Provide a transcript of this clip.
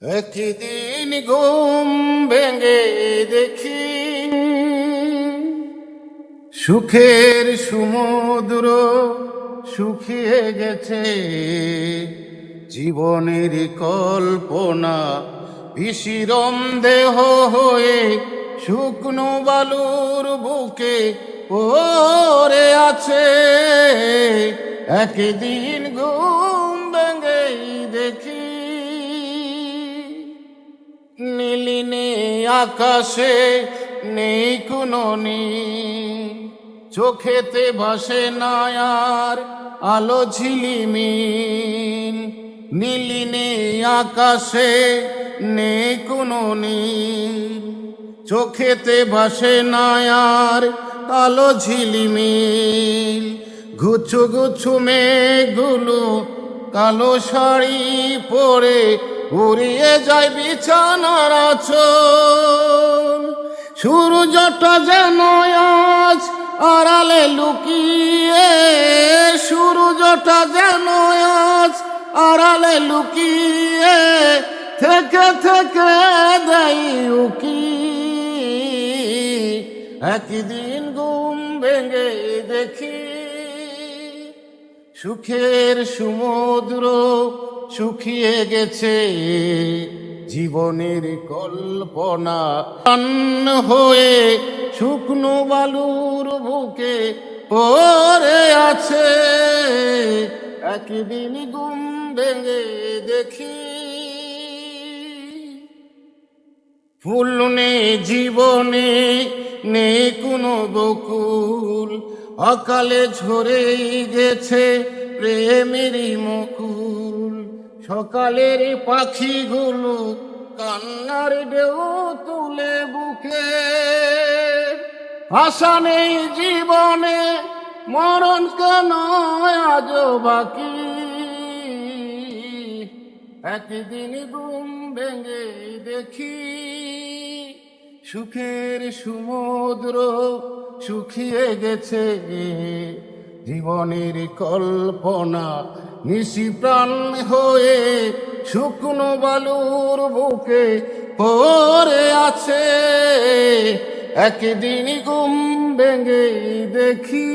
একদিন ঘুম ভেঙে দেখি সুখের সমুদ্র শুকিয়ে গেছে। জীবনের কল্পনা বিশিরম দেহ হয়ে শুকনো বালুর বুকে পড়ে আছে। একদিন ঘুম ভেঙে দেখি নীলিনে আকাশে নেই কোনো নীল, চোখেতে ভাসে না আর আলো ঝিলিমিল। নীলিনে আকাশে নেই কোনো নীল, চোখেতে ভাসে না আর আলো ঝিলিমিল। গুছু গুছু মেঘগুলো কালো শাড়ি পরে উড়িয়ে যায় বিছানার আঁচল। সূর্যটা যেন আজ আড়ালে লুকিয়ে, সূর্যটা যেন আজ আড়ালে লুকিয়ে থেকে থেকে দেয় উকি। একদিন ঘুম ভেঙে দেখি সুখের সমুদ্র শুকিয়ে গেছে। জীবনের কল্পনা অন্য হয়ে শুকনো বালুর বুকে পড়ে আছে। একদিন ঘুম ভেঙে দেখি ফুল নেই জীবনে, নেই কোনো বকুল, অকালে ঝরেই গেছে প্রেমেরই মুকুল। সকালের পাখিগুলো কান্নার ঢেউ তুলে বুকে, আশা নেই জীবনে, মরণ কেন আজও বাকি। একদিন ঘুম ভেঙে দেখি সুখের সমুদ্র শুকিয়ে গেছে। জীবনের কল্পনা নিশি প্রাণ হয়ে শুকনো বালুর বুকে পড়ে আছে। একদিন ঘুম ভেঙে দেখি।